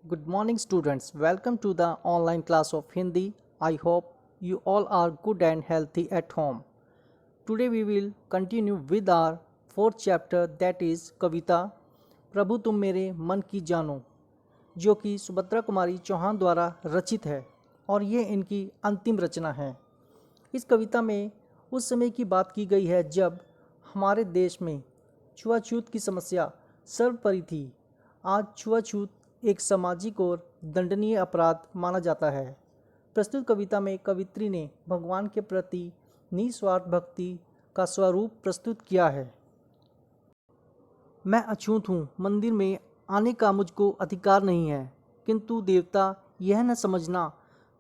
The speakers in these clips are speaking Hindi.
Good morning, students. Welcome to the online class of Hindi. I hope you all are good and healthy at home. Today, we will continue with our fourth chapter, that is कविता प्रभु तुम मेरे मन की जानो, जो कि सुभद्रा कुमारी चौहान द्वारा रचित है और ये इनकी अंतिम रचना है। इस कविता में उस समय की बात की गई है जब हमारे देश में छुआछूत की समस्या सर्वोपरि थी। आज छुआछूत एक सामाजिक और दंडनीय अपराध माना जाता है। प्रस्तुत कविता में कवित्री ने भगवान के प्रति निस्वार्थ भक्ति का स्वरूप प्रस्तुत किया है। मैं अछूत हूँ, मंदिर में आने का मुझको अधिकार नहीं है, किंतु देवता यह न समझना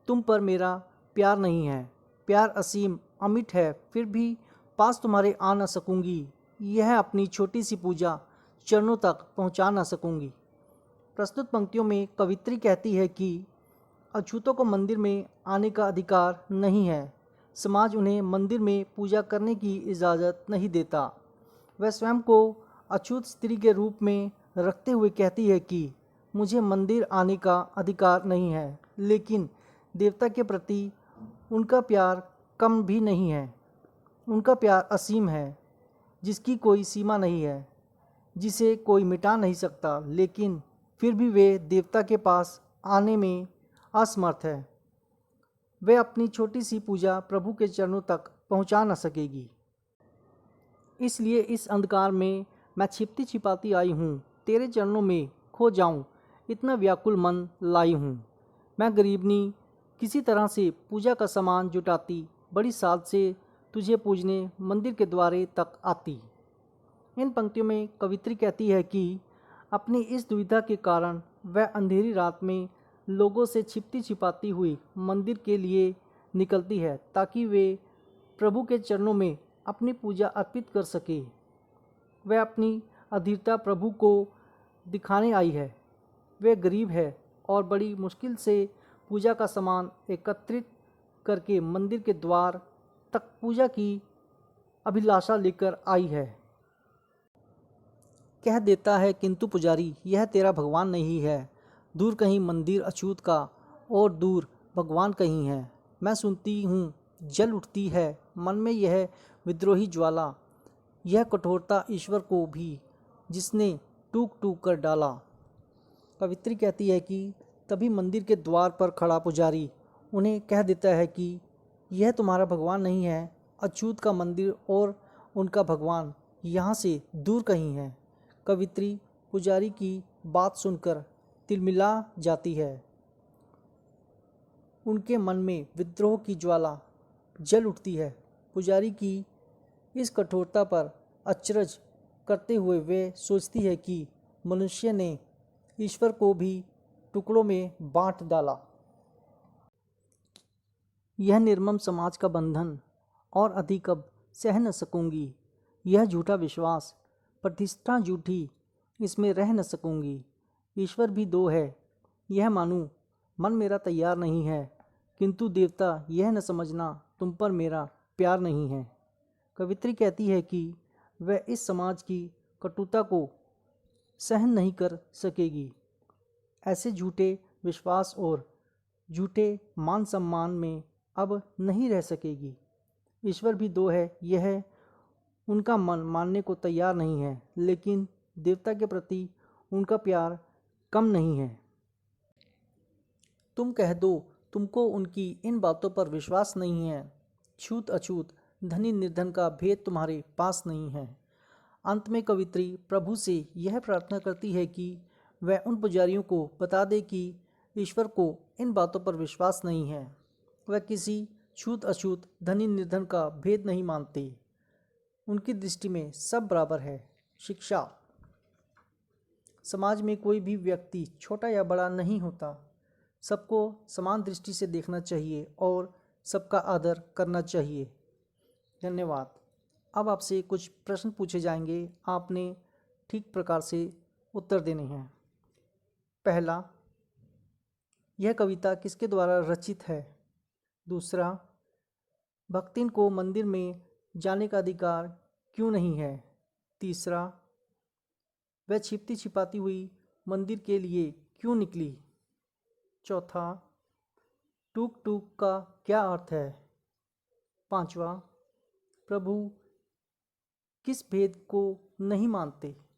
तुम पर मेरा प्यार नहीं है। प्यार असीम अमिट है, फिर भी पास तुम्हारे आ न सकूंगी। यह अपनी छोटी सी पूजा चरणों तक पहुंचा न सकूंगी। प्रस्तुत पंक्तियों में कवित्री कहती है कि अछूतों को मंदिर में आने का अधिकार नहीं है। समाज उन्हें मंदिर में पूजा करने की इजाज़त नहीं देता। वह स्वयं को अछूत स्त्री के रूप में रखते हुए कहती है कि मुझे मंदिर आने का अधिकार नहीं है, लेकिन देवता के प्रति उनका प्यार कम भी नहीं है। उनका प्यार असीम है, जिसकी कोई सीमा नहीं है, जिसे कोई मिटा नहीं सकता, लेकिन फिर भी वे देवता के पास आने में असमर्थ है। वे अपनी छोटी सी पूजा प्रभु के चरणों तक पहुंचा न सकेगी। इसलिए इस अंधकार में मैं छिपती छिपाती आई हूँ, तेरे चरणों में खो जाऊँ, इतना व्याकुल मन लाई हूँ। मैं गरीबनी किसी तरह से पूजा का सामान जुटाती, बड़ी साध से तुझे पूजने मंदिर के द्वारे तक आती। इन पंक्तियों में कवित्री कहती है कि अपनी इस दुविधा के कारण वह अंधेरी रात में लोगों से छिपती छिपाती हुई मंदिर के लिए निकलती है, ताकि वे प्रभु के चरणों में अपनी पूजा अर्पित कर सके। वह अपनी अधीरता प्रभु को दिखाने आई है। वह गरीब है और बड़ी मुश्किल से पूजा का सामान एकत्रित करके मंदिर के द्वार तक पूजा की अभिलाषा लेकर आई है। कह देता है किंतु पुजारी, यह तेरा भगवान नहीं है। दूर कहीं मंदिर अछूत का और दूर भगवान कहीं है। मैं सुनती हूँ जल उठती है मन में यह विद्रोही ज्वाला, यह कठोरता ईश्वर को भी जिसने टूक टूक कर डाला। कवित्री कहती है कि तभी मंदिर के द्वार पर खड़ा पुजारी उन्हें कह देता है कि यह तुम्हारा भगवान नहीं है। अछूत का मंदिर और उनका भगवान यहाँ से दूर कहीं है। कवित्री पुजारी की बात सुनकर तिलमिला जाती है। उनके मन में विद्रोह की ज्वाला जल उठती है। पुजारी की इस कठोरता पर अचरज करते हुए वे सोचती है कि मनुष्य ने ईश्वर को भी टुकड़ों में बांट डाला। यह निर्मम समाज का बंधन और अधिक अब सह न सकूंगी। यह झूठा विश्वास, प्रतिष्ठा झूठी, इसमें रह न सकूंगी। ईश्वर भी दो है, यह मानूं, मन मेरा तैयार नहीं है, किंतु देवता यह न समझना तुम पर मेरा प्यार नहीं है। कवित्री कहती है कि वह इस समाज की कटुता को सहन नहीं कर सकेगी। ऐसे झूठे विश्वास और झूठे मान सम्मान में अब नहीं रह सकेगी। ईश्वर भी दो है, यह उनका मन मानने को तैयार नहीं है, लेकिन देवता के प्रति उनका प्यार कम नहीं है। तुम कह दो तुमको उनकी इन बातों पर विश्वास नहीं है। छूत अछूत, धनी निर्धन का भेद तुम्हारे पास नहीं है। अंत में कवित्री प्रभु से यह प्रार्थना करती है कि वह उन पुजारियों को बता दे कि ईश्वर को इन बातों पर विश्वास नहीं है। वह किसी छूत अछूत, धनी निर्धन का भेद नहीं मानते। उनकी दृष्टि में सब बराबर है। शिक्षा, समाज में कोई भी व्यक्ति छोटा या बड़ा नहीं होता। सबको समान दृष्टि से देखना चाहिए और सबका आदर करना चाहिए। धन्यवाद। अब आपसे कुछ प्रश्न पूछे जाएंगे, आपने ठीक प्रकार से उत्तर देने हैं। पहला, यह कविता किसके द्वारा रचित है? दूसरा, भक्तिन को मंदिर में जाने का अधिकार क्यों नहीं है? तीसरा, वह छिपती छिपाती हुई मंदिर के लिए क्यों निकली? चौथा, टूक टूक का क्या अर्थ है? पांचवा, प्रभु किस भेद को नहीं मानते?